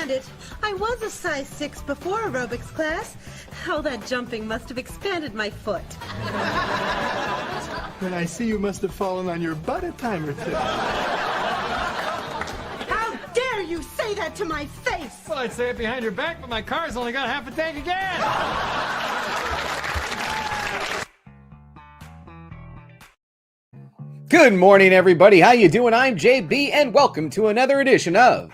understand it. I was a size 6 before aerobics class. All that jumping must have expanded my foot. Then I see you must have fallen on your butt a time or two. How dare you say that to my face? Well, I'd say it behind your back, but my car's only got half a tank again. Good morning, everybody. How you doing? I'm JB, and welcome to another edition of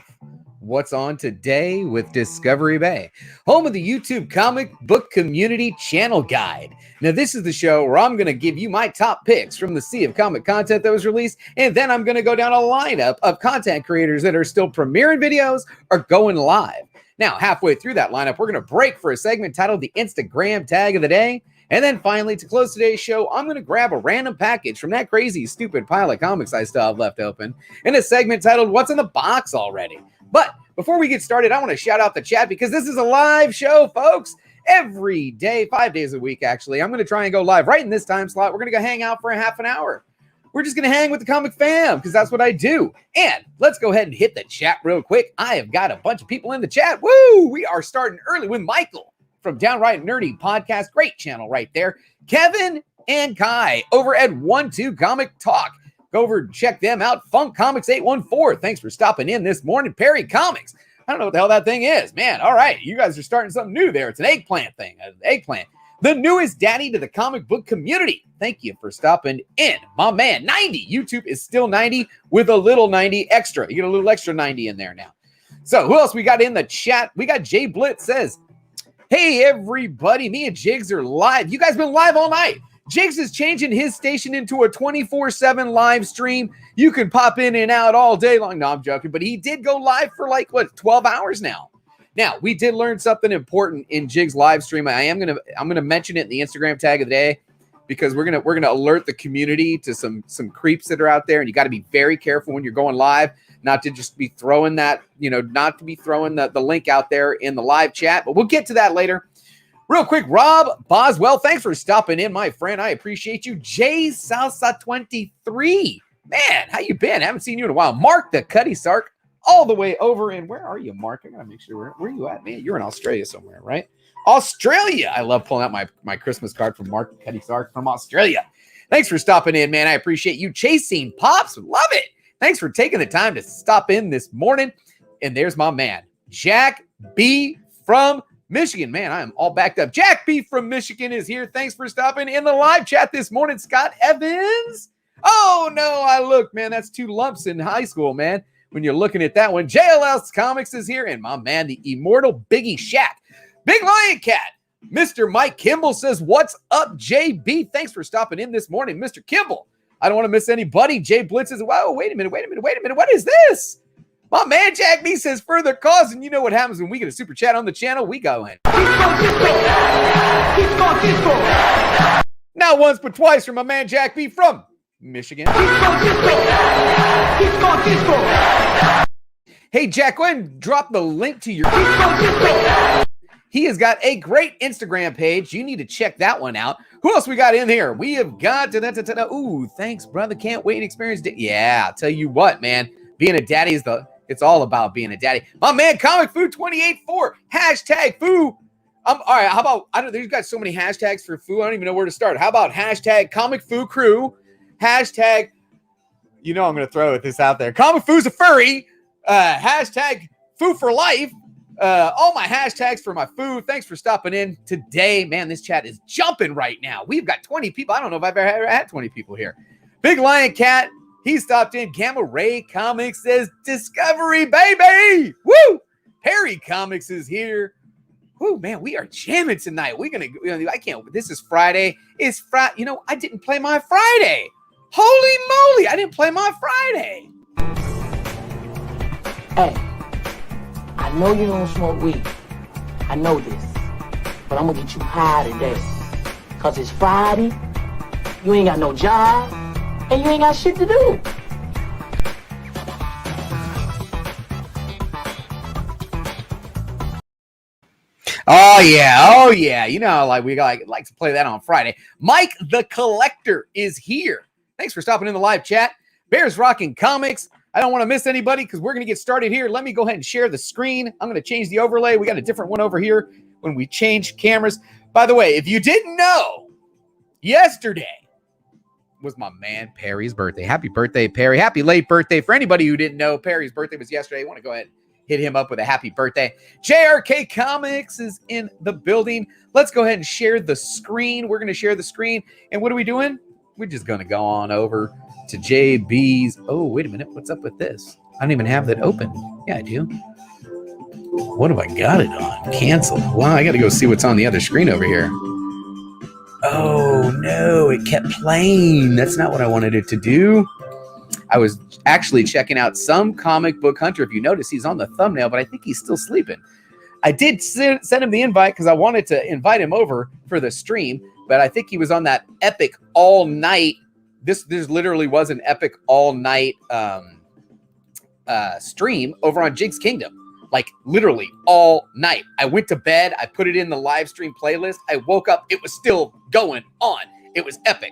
What's On Today with Discovery Bay, home of the YouTube comic book community channel guide. Now, this is the show where I'm going to give you my top picks from the sea of comic content that was released, and then I'm going to go down a lineup of content creators that are still premiering videos or going live. Now, halfway through that lineup, we're going to break for a segment titled the Instagram Tag of the Day. And then finally, to close today's show, I'm going to grab a random package from that crazy, stupid pile of comics I still have left open in a segment titled What's in the Box Already? But before we get started, I want to shout out the chat because this is a live show, folks. Every day, 5 days a week, actually. I'm going to try and go live right in this time slot. We're going to go hang out for a half an hour. We're just going to hang with the comic fam because that's what I do. And let's go ahead and hit the chat real quick. I have got a bunch of people in the chat. Woo! We are starting early with Michael from Downright Nerdy Podcast. Great channel right there. Kevin and Kai over at 12 Comic Talk. Go over and check them out. Funk Comics 814. Thanks for stopping in this morning. Perry Comics. I don't know what the hell that thing is. Man, all right. You guys are starting something new there. It's an eggplant thing. An eggplant. The newest daddy to the comic book community. Thank you for stopping in. My man, 90. YouTube is still 90 with a little 90 extra. You get a little extra 90 in there now. So who else we got in the chat? We got Jay Blitz says, hey, everybody. Me and Jigs are live. You guys been live all night. Jigs is changing his station into a 24/7 live stream. You can pop in and out all day long. No, I'm joking. But he did go live for 12 hours now. Now, we did learn something important in Jigs live stream. I'm gonna mention it in the Instagram tag of the day because we're gonna alert the community to some creeps that are out there, and you got to be very careful when you're going live, not to just be throwing that, not to be throwing the link out there in the live chat. But we'll get to that later. Real quick, Rob Boswell, thanks for stopping in, my friend. I appreciate you. Jay Salsa 23, man, how you been? I haven't seen you in a while. Mark the Cuddy Sark, all the way over in, where are you, Mark? I gotta make sure, where are you at, man? You're in Australia somewhere, right? Australia. I love pulling out my Christmas card from Mark Cuddy Sark from Australia. Thanks for stopping in, man. I appreciate you. Chasing Pops, love it. Thanks for taking the time to stop in this morning. And there's my man, Jack B from Michigan. Man, I am all backed up. Jack B from Michigan is here. Thanks for stopping in the live chat this morning. Scott Evans. Oh, no, look, man, that's 2 lumps in high school, man. When you're looking at that one, JLS Comics is here. And my man, the Immortal Biggieshaq. Big Lion Cat. Mr. Mike Kimball says, what's up, JB? Thanks for stopping in this morning, Mr. Kimball. I don't want to miss anybody. Jay Blitz says, whoa, wait a minute. What is this? My man Jack B says further cause, and you know what happens when we get a super chat on the channel. We go in. Not once, but twice from my man Jack B from Michigan. Hey, Jack, go ahead and drop the link to your... He has got a great Instagram page. You need to check that one out. Who else we got in here? We have got... Ooh, thanks, brother. Can't wait to experience... Yeah, I'll tell you what, man. Being a daddy is it's all about being a daddy. My man, Comic Food 28.4, hashtag Foo. All right, how about, there's got so many hashtags for Foo, I don't even know where to start. How about hashtag Comic Foo Crew, hashtag, I'm going to throw this out there. Comic Foo's a furry, hashtag Foo for life. All my hashtags for my food. Thanks for stopping in today. Man, this chat is jumping right now. We've got 20 people. I don't know if I've ever had 20 people here. Big Lion Cat. He stopped in. Gamma Ray Comics says, Discovery, baby! Woo! Perry Comics is here. Woo, man, we are jamming tonight. We're going to, this is Friday. It's Friday. I didn't play my Friday. Holy moly, I didn't play my Friday. Hey, I know you don't smoke weed. I know this. But I'm going to get you high today. Because it's Friday, you ain't got no job, and you ain't got shit to do. Oh yeah. We like to play that on Friday. Mike the Collector is here. Thanks for stopping in the live chat. Bears Rocking Comics. I don't want to miss anybody because we're going to get started here. Let me go ahead and share the screen. I'm going to change the overlay. We got a different one over here when we change cameras. By the way, if you didn't know, yesterday was my man Perry's birthday. Happy birthday, Perry. Happy late birthday. For anybody who didn't know, Perry's birthday was yesterday. I want to go ahead and hit him up with a happy birthday. JRK Comics is in the building. Let's go ahead and share the screen. We're going to share the screen. And what are we doing? We're just going to go on over to JB's. Oh, wait a minute. What's up with this? I don't even have that open. Yeah, I do. What have I got it on? Cancel. Well, I got to go see what's on the other screen over here. Oh, no, it kept playing. That's not what I wanted it to do. I was actually checking out Some Comic Book Hunter. If you notice, he's on the thumbnail, but I think he's still sleeping. I did send him the invite because I wanted to invite him over for the stream, but I think he was on that epic all-night. This literally was an epic all-night stream over on Jig's Kingdom. Like literally all night. I went to bed. I put it in the live stream playlist. I woke up. It was still going on. It was epic.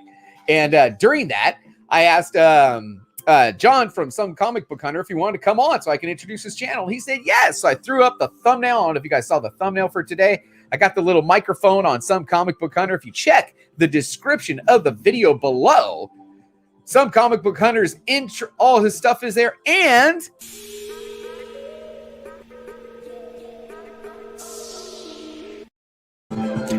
And during that, I asked John from Some Comic Book Hunter if he wanted to come on so I can introduce his channel. He said yes. So I threw up the thumbnail. I don't know if you guys saw the thumbnail for today. I got the little microphone on Some Comic Book Hunter. If you check the description of the video below, Some Comic Book Hunter's intro, all his stuff is there. And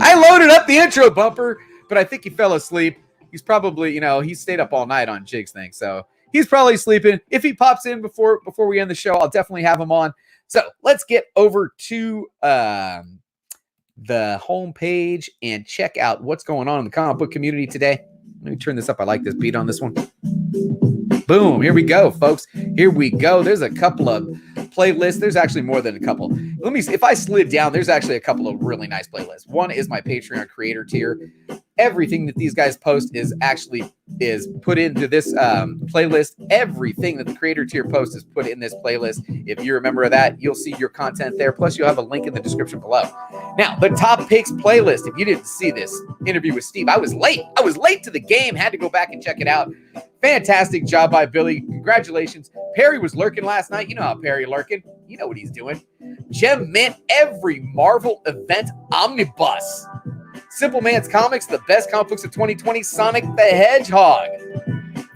I loaded up the intro bumper, but I think he fell asleep. He's probably, he stayed up all night on Jig's thing, so he's probably sleeping. If he pops in before we end the show, I'll definitely have him on. So let's get over to the home page and check out what's going on in the comic book community today. Let me turn this up. I like this beat on this one. Boom. Here we go, folks. Here we go. There's a couple of playlists. There's actually more than a couple. Let me see. If I slid down, there's actually a couple of really nice playlists. One is my Patreon creator tier. Everything that these guys post is put into this playlist. Everything that the creator tier posts is put in this playlist. If you're a member of that, you'll see your content there. Plus, you'll have a link in the description below. Now, the top picks playlist. If you didn't see this interview with Steve, I was late. I was late to the game. Had to go back and check it out. Fantastic job by Billy. Congratulations. Perry was lurking last night. You know how Perry lurking. You know what he's doing. Gem Mint every Marvel event omnibus. Simpleman's Comics, the best comic books of 2020. Sonic the Hedgehog.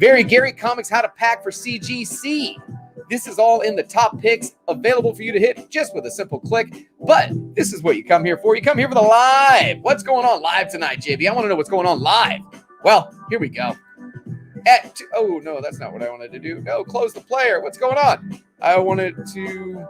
Very Gary Comics, how to pack for CGC. This is all in the top picks available for you to hit just with a simple click. But this is what you come here for. You come here for the live. What's going on live tonight, JB? I want to know what's going on live. Well, here we go. Oh, no, that's not what I wanted to do. No, close the player. What's going on? I wanted to...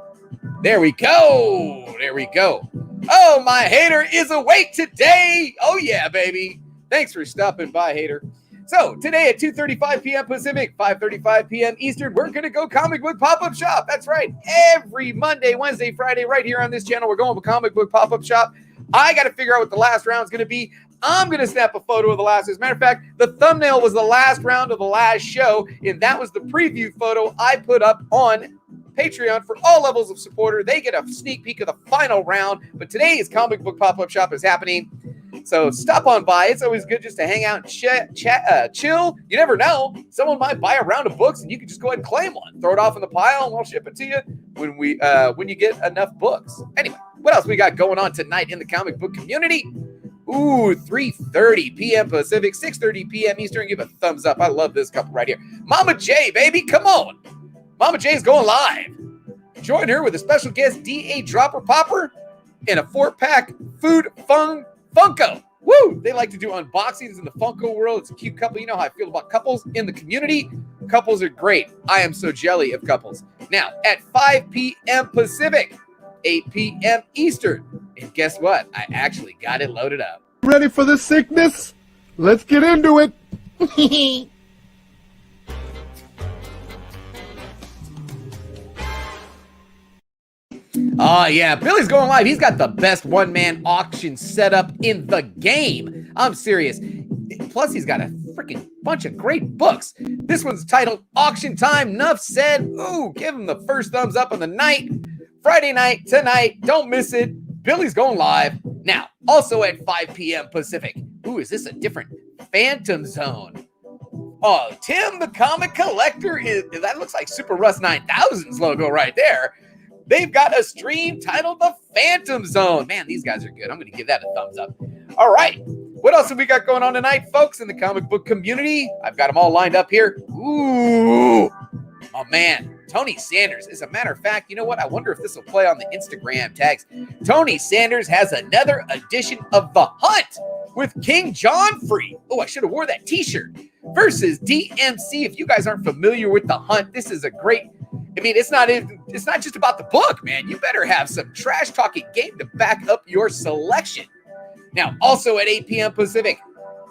There we go. There we go. Oh, my hater is awake today. Oh, yeah, baby. Thanks for stopping by, hater. So today at 2:35 p.m. Pacific, 5:35 p.m. Eastern, we're going to go comic book pop-up shop. That's right. Every Monday, Wednesday, Friday, right here on this channel, we're going to comic book pop-up shop. I got to figure out what the last round is going to be. I'm going to snap a photo of the last. As a matter of fact, the thumbnail was the last round of the last show, and that was the preview photo I put up on Patreon for all levels of supporter. They get a sneak peek of the final round, but today's comic book pop-up shop is happening. So stop on by. It's always good just to hang out and chill. You never know. Someone might buy a round of books, and you can just go ahead and claim one. Throw it off in the pile, and we'll ship it to you when you get enough books. Anyway, what else we got going on tonight in the comic book community? Ooh, 3:30 p.m. Pacific, 6:30 p.m. Eastern. Give a thumbs up. I love this couple right here. Mama J, baby, come on. Mama J is going live. Join her with a special guest, Ste.A. Dropper Popper, and a 4-pack Food Funko. Woo! They like to do unboxings in the Funko world. It's a cute couple. You know how I feel about couples in the community. Couples are great. I am so jelly of couples. Now, at 5 p.m. Pacific, 8 p.m. Eastern. And guess what? I actually got it loaded up. Ready for the sickness? Let's get into it. Oh, yeah. Billy's going live. He's got the best one-man auction setup in the game. I'm serious. Plus, he's got a freaking bunch of great books. This one's titled Auction Time. Enough said. Ooh, give him the first thumbs up on the night. Friday night, tonight. Don't miss it. Billy's going live. Now, also at 5 p.m. Pacific. Ooh, is this a different Phantom Zone? Oh, Tim the Comic Collector that looks like Super Russ 9000's logo right there. They've got a stream titled The Phantom Zone. Man, these guys are good. I'm going to give that a thumbs up. All right. What else have we got going on tonight, folks, in the comic book community? I've got them all lined up here. Ooh. Oh, man. Tony Sanders. As a matter of fact, you know what? I wonder if this will play on the Instagram tags. Tony Sanders has another edition of The Hunt with King John Free. Oh, I should have wore that t-shirt. Versus DMC. If you guys aren't familiar with The Hunt, this is a great... I mean, it's not just about the book, man. You better have some trash-talking game to back up your selection. Now, also at 8 p.m. Pacific,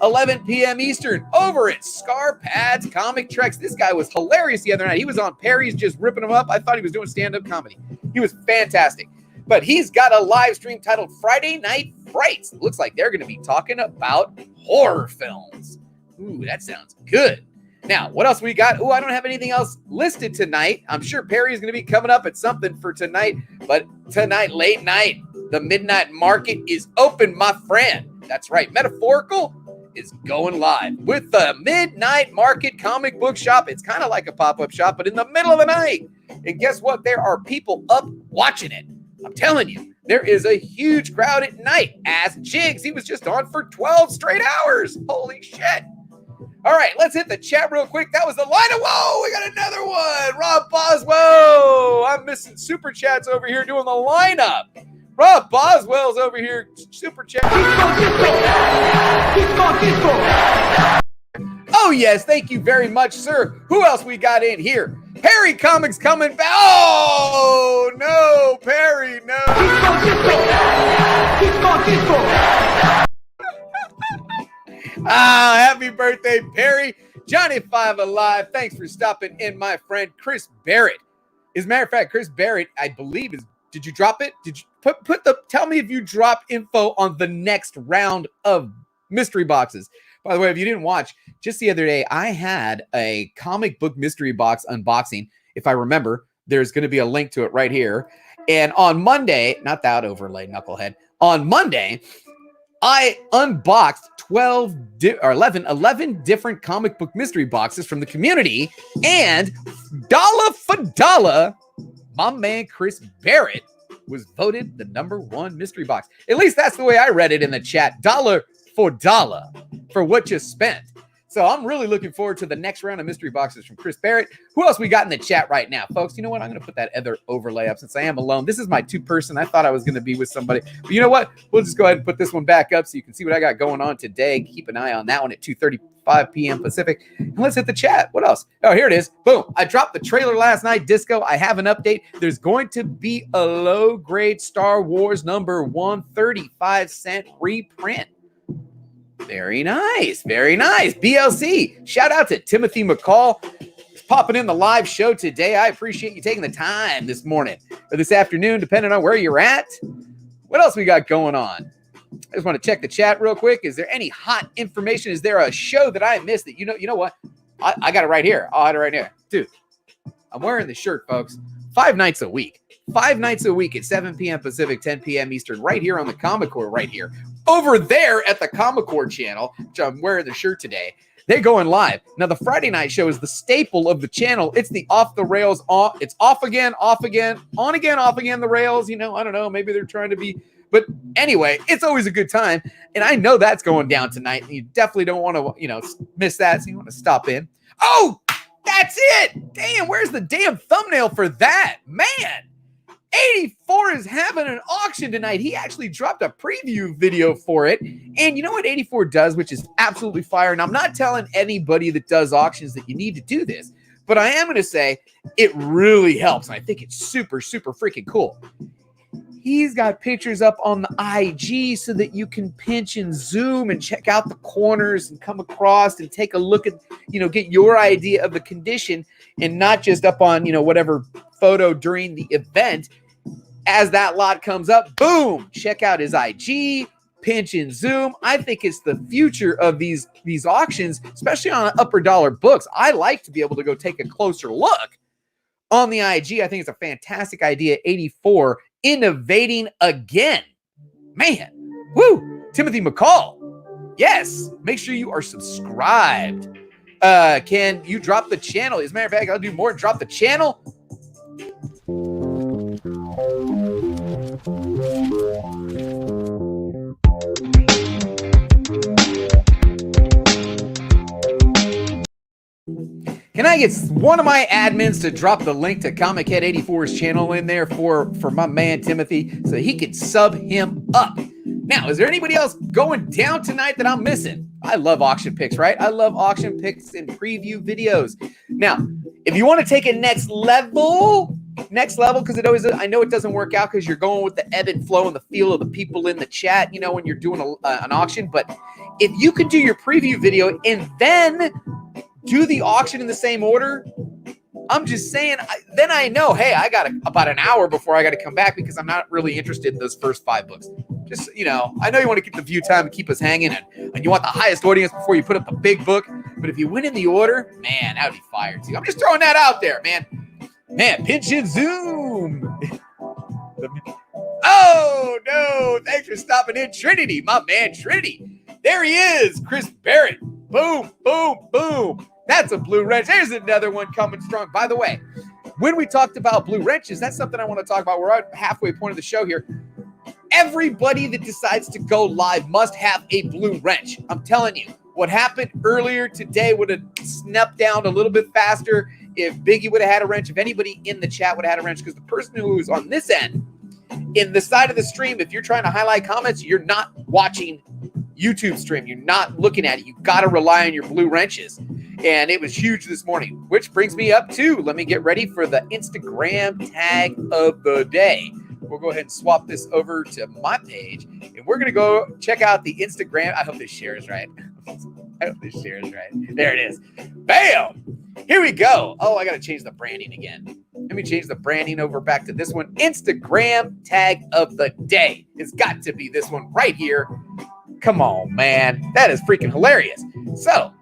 11 p.m. Eastern, over at Scar Pads Comic Treks. This guy was hilarious the other night. He was on Perry's just ripping him up. I thought he was doing stand-up comedy. He was fantastic. But he's got a live stream titled Friday Night Frights. It looks like they're going to be talking about horror films. Ooh, that sounds good. Now, what else we got? Ooh, I don't have anything else listed tonight. I'm sure Perry's going to be coming up at something for tonight. But tonight, late night, the Midnight Market is open, my friend. That's right. Metaphorical is going live with the Midnight Market comic book shop. It's kind of like a pop-up shop, but in the middle of the night. And guess what? There are people up watching it. I'm telling you, there is a huge crowd at night. Ask Jigs. He was just on for 12 straight hours. Holy shit. All right, let's hit the chat real quick. That was the lineup. Whoa, we got another one. Rob Boswell. I'm missing super chats over here doing the lineup. Rob Boswell's over here super chat. Oh, yes. Thank you very much, sir. Who else we got in here? Perry Comics coming back. Oh, no, Perry, no. Happy birthday, Perry. Johnny Five Alive. Thanks for stopping in, my friend. Chris Barrett. As a matter of fact, Chris Barrett, I believe is. Did you drop it? Did you tell me if you dropped info on the next round of mystery boxes. By the way, if you didn't watch, just the other day, I had a comic book mystery box unboxing. If I remember, there's going to be a link to it right here. And on Monday, not that overlay, knucklehead. On Monday, I unboxed 11 different comic book mystery boxes from the community, and dollar for dollar, my man Chris Barrett was voted the #1 mystery box. At least that's the way I read it in the chat. Dollar for dollar for what you spent. So I'm really looking forward to the next round of mystery boxes from Chris Barrett. Who else we got in the chat right now? Folks, you know what? I'm going to put that other overlay up since I am alone. This is my two-person. I thought I was going to be with somebody. But you know what? We'll just go ahead and put this one back up so you can see what I got going on today. Keep an eye on that one at 2:35 p.m. Pacific. And let's hit the chat. What else? Oh, here it is. Boom. I dropped the trailer last night, Disco. I have an update. There's going to be a low-grade Star Wars #1 35-cent reprint. Very nice. Very nice. BLC. Shout out to Timothy McCall. He's popping in the live show today. I appreciate you taking the time this morning or this afternoon, depending on where you're at. What else we got going on? I just want to check the chat real quick. Is there any hot information? Is there a show that I missed that you know what? I got it right here. I'll have it right here. Dude, I'm wearing the shirt, folks. 5 nights a week. 5 nights a week at 7 p.m. Pacific, 10 p.m. Eastern, right here on the Comic Core, right here. Over there at the Comic Core channel, which I'm wearing the shirt today, they're going live. Now, the Friday night show is the staple of the channel. It's the off the rails, it's off again, on again, off again, the rails. You know, I don't know. Maybe they're trying to be. But anyway, it's always a good time. And I know that's going down tonight. And you definitely don't want to, miss that. So you want to stop in. Oh, that's it. Damn, where's the damn thumbnail for that? Man. 84 is having an auction tonight. He actually dropped a preview video for it. And you know what 84 does, which is absolutely fire. And I'm not telling anybody that does auctions that you need to do this, but I am going to say it really helps. And I think it's super, super freaking cool. He's got pictures up on the IG so that you can pinch and zoom and check out the corners and come across and take a look at, get your idea of the condition and not just up on, whatever photo during the event. As that lot comes up, boom, check out his IG, pinch and zoom. I think it's the future of these auctions, especially on upper dollar books. I like to be able to go take a closer look on the IG. I think it's a fantastic idea. 84, innovating again. Man, woo, Timothy McCall. Yes, make sure you are subscribed. Can you drop the channel? As a matter of fact, I'll do more. Drop the channel. Can I get one of my admins to drop the link to Comic Head 84's channel in there for my man Timothy so he could sub him up? Now, is there anybody else going down tonight that I'm missing? I love auction picks, right? I love auction picks and preview videos. Now, if you want to take it next level, because it always, I know it doesn't work out because you're going with the ebb and flow and the feel of the people in the chat, you know, when you're doing an auction. But if you could do your preview video and then do the auction in the same order, I'm just saying, then I know, hey, I got about an hour before I got to come back because I'm not really interested in those first 5 books. Just, you know, I know you want to keep the view time and keep us hanging, and you want the highest audience before you put up the big book. But if you win in the order, man, that would be fire too. I'm just throwing that out there, man. Man, pinch and zoom. Oh, no. Thanks for stopping in, Trinity, my man, Trinity. There he is, Chris Barrett. Boom, boom, boom. That's a blue wrench. There's another one coming strong. By the way, when we talked about blue wrenches, that's something I want to talk about. We're at halfway point of the show here. Everybody that decides to go live must have a blue wrench. I'm telling you, what happened earlier today would have snapped down a little bit faster if Biggie would have had a wrench, if anybody in the chat would have had a wrench, because the person who was on this end, in the side of the stream, if you're trying to highlight comments, you're not watching YouTube stream. You're not looking at it. You got to rely on your blue wrenches. And it was huge this morning, which brings me up to, let me get ready for the Instagram tag of the day. We'll go ahead and swap this over to my page, and we're going to go check out the Instagram. I hope this shares right. I hope this shares right. There it is. Bam! Here we go. Oh, I got to change the branding again. Let me change the branding over back to this one. Instagram tag of the day. It's got to be this one right here. Come on, man. That is freaking hilarious. So,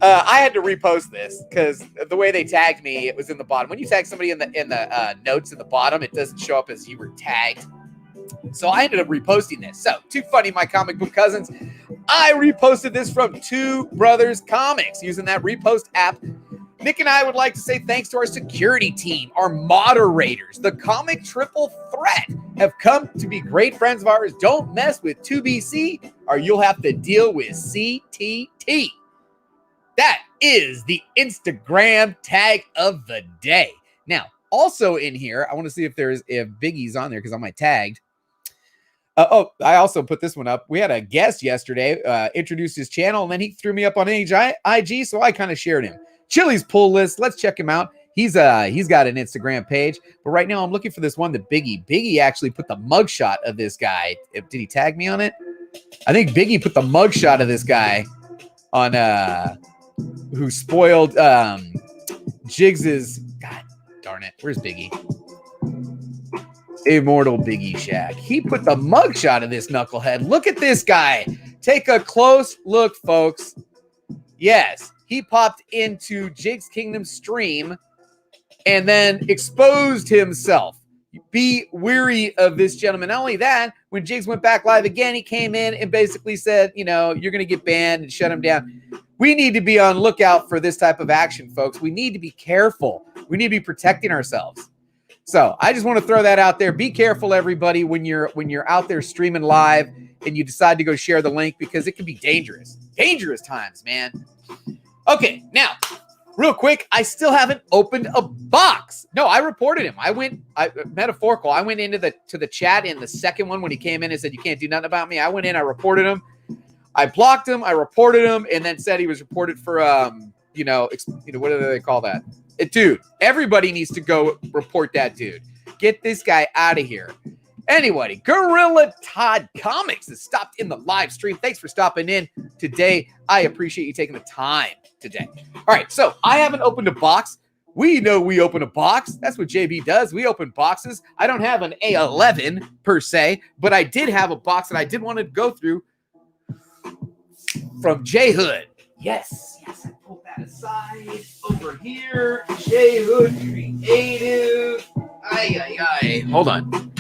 I had to repost this because the way they tagged me, it was in the bottom. When you tag somebody in the notes in the bottom, it doesn't show up as you were tagged. So I ended up reposting this. So, too funny, my comic book cousins. I reposted this from Two Brothers Comics using that repost app. Nick and I would like to say thanks to our security team, our moderators. The Comic Triple Threat have come to be great friends of ours. Don't mess with 2BC or you'll have to deal with CTT. That is the Instagram tag of the day. Now, also in here, I want to see if Biggie's on there because on my tagged. I also put this one up. We had a guest yesterday, introduced his channel, and then he threw me up on IG, so I kind of shared him. Chili's pull list. Let's check him out. He's got an Instagram page, but right now I'm looking for this one that Biggie actually put the mugshot of this guy. Did he tag me on it? I think Biggie put the mugshot of this guy on who spoiled Jiggs's. God darn it! Where's Biggie? Immortal Biggieshaq. He put the mugshot of this knucklehead. Look at this guy. Take a close look, folks. Yes, he popped into Jiggs Kingdom stream and then exposed himself. Be weary of this gentleman. Not only that, when Jiggs went back live again, he came in and basically said, you know, you're going to get banned and shut him down. We need to be on lookout for this type of action, folks. We need to be careful. We need to be protecting ourselves. So I just want to throw that out there. Be careful, everybody, when you're out there streaming live and you decide to go share the link because it can be dangerous. Dangerous times, man. Okay, now, real quick, I still haven't opened a box. No, I reported him. I went into the chat in the second one when he came in and said, you can't do nothing about me. I went in, I reported him. I blocked him, I reported him, and then said he was reported for, what do they call that? Dude, everybody needs to go report that dude. Get this guy out of here. Anyway, Gorilla Todd Comics has stopped in the live stream. Thanks for stopping in today. I appreciate you taking the time today. All right, so I haven't opened a box. We know we open a box. That's what JB does. We open boxes. I don't have an A11 per se, but I did have a box that I did want to go through from J Hood. Yes, I pulled that aside over here. J Hood Creative. Ay. Hold on.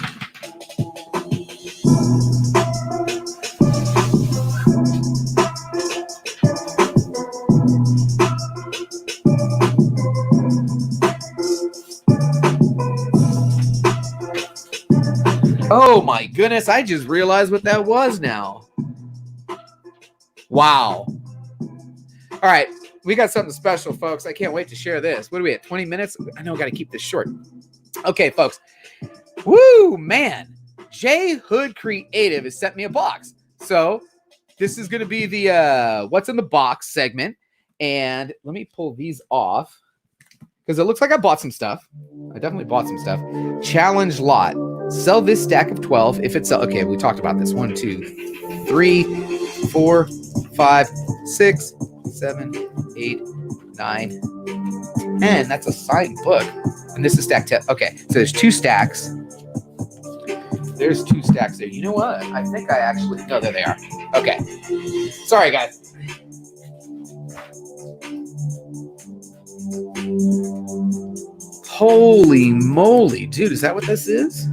Oh my goodness, I just realized what that was now. Wow. All right, we got something special, folks. I can't wait to share this. What are we at, 20 minutes? I know I got to keep this short. Okay, folks. Woo, man. J Hood Creative has sent me a box. So this is going to be the What's in the Box segment. And let me pull these off because it looks like I bought some stuff. I definitely bought some stuff. Challenge lot. Sell this stack of 12 if it's... Okay, we talked about this. 1, 2, 3, 4, 5, 6, 7, 8, 9, 10. That's a signed book. And this is stack 10. Okay, so there's 2 stacks. There's 2 stacks there. You know what? I think I actually... No, there they are. Okay. Sorry, guys. Holy moly. Dude, is that what this is?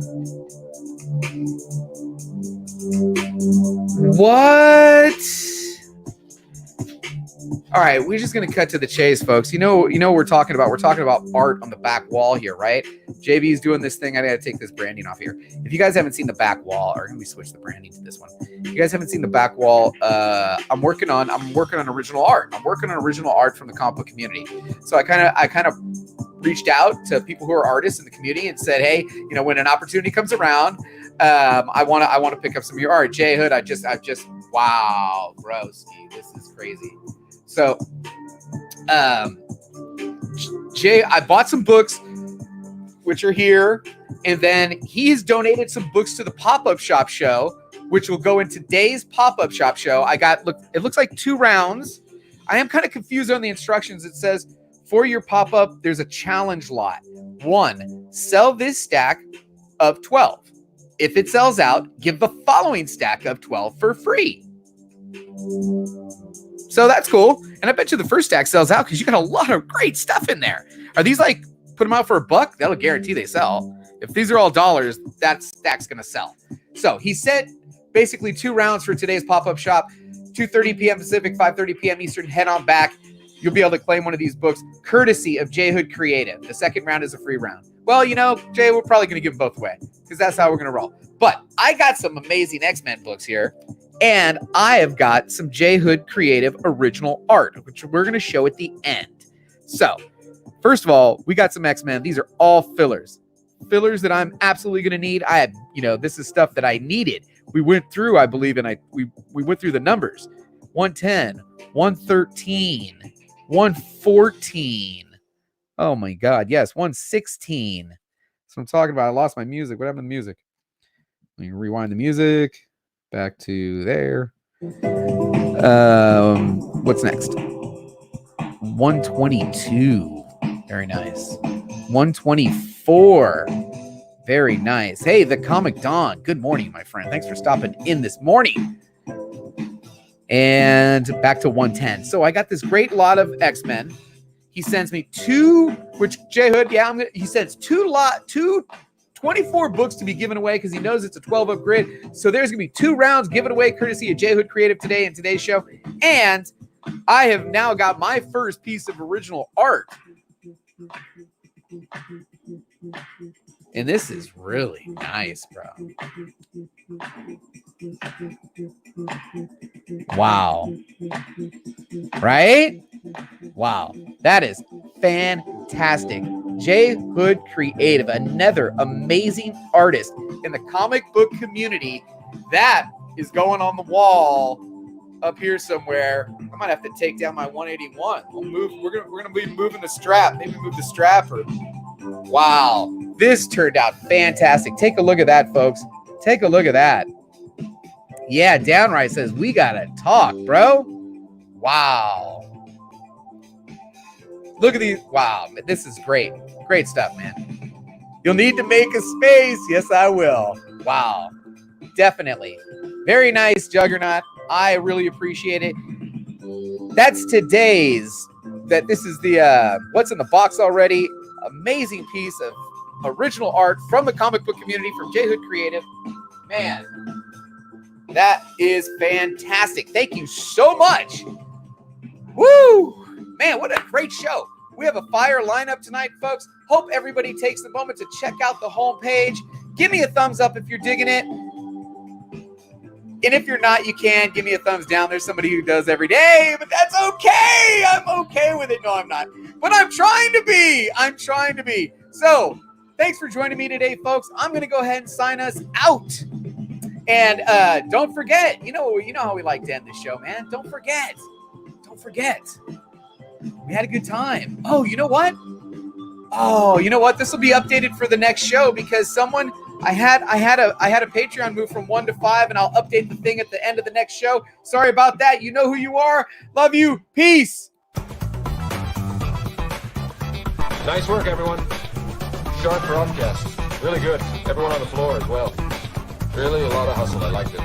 What? All right, we're just going to cut to the chase, folks. You know what we're talking about. We're talking about art on the back wall here, right? JB's doing this thing. I got to take this branding off here. If you guys haven't seen the back wall, or let me switch the branding to this one. If you guys haven't seen the back wall, I'm working on original art. I'm working on original art from the comic book community. So I kind of reached out to people who are artists in the community and said, hey, when an opportunity comes around, I want to pick up some of your art. J Hood, I just wow, broski, this is crazy. So, Jay, I bought some books, which are here, and then he's donated some books to the pop-up shop show, which will go in today's pop-up shop show. It looks like 2 rounds. I am kind of confused on the instructions. It says, for your pop-up, there's a challenge lot. 1, sell this stack of 12. If it sells out, give the following stack of 12 for free. So that's cool. And I bet you the first stack sells out because you got a lot of great stuff in there. Are these like, put them out for $1? That'll guarantee they sell. If these are all dollars, that stack's going to sell. So he said basically 2 rounds for today's pop-up shop, 2:30 p.m. Pacific, 5:30 p.m. Eastern. Head on back. You'll be able to claim one of these books courtesy of J Hood Creative. The second round is a free round. Well, Jay, we're probably going to give them both away because that's how we're going to roll. But I got some amazing X-Men books here. And I have got some J Hood Creative original art, which we're going to show at the end. So, first of all, we got some X-Men. These are all fillers. Fillers that I'm absolutely going to need. I had, this is stuff that I needed. We went through, I believe, and we went through the numbers. 110, 113, 114. Oh my God. Yes, 116. That's what I'm talking about. I lost my music. What happened to the music? Let me rewind the music. Back to there. What's next? 122. Very nice. 124. Very nice. Hey, the Comic Dawn. Good morning, my friend. Thanks for stopping in this morning. And back to 110. So I got this great lot of X-Men. He sends me 2, which J Hood, he sends 24 books to be given away because he knows it's a 12-up grid. So there's going to be 2 rounds given away courtesy of J Hood Creative today in today's show. And I have now got my first piece of original art. And this is really nice, bro. Wow. Right? Wow. That is fantastic. J Hood Creative, another amazing artist in the comic book community. That is going on the wall up here somewhere. I might have to take down my 181. We're gonna be moving the strap. Maybe move the strap or wow. This turned out fantastic. Take a look at that, folks. Take a look at that. Yeah, Downright says we gotta talk, bro. Wow. Look at these. Wow, this is great. Great stuff, man. You'll need to make a space. Yes, I will. Wow. Definitely. Very nice, Juggernaut. I really appreciate it. That's today's. This is the What's in the Box already. Amazing piece of original art from the comic book community from J Hood Creative. Man, that is fantastic. Thank you so much. Woo! Man, what a great show. We have a fire lineup tonight, folks. Hope everybody takes the moment to check out the homepage. Give me a thumbs up if you're digging it. And if you're not, you can give me a thumbs down. There's somebody who does every day, but that's okay. I'm okay with it. No, I'm not. But I'm trying to be. I'm trying to be. So thanks for joining me today, folks. I'm going to go ahead and sign us out. And don't forget, you know how we like to end the show, man. Don't forget. We had a good time. Oh, you know what? This will be updated for the next show because I had a Patreon move from 1 to 5, and I'll update the thing at the end of the next show. Sorry about that. You know who you are. Love you. Peace. Nice work, everyone. Sharp broadcast. Really good. Everyone on the floor as well. Really a lot of hustle. I liked it.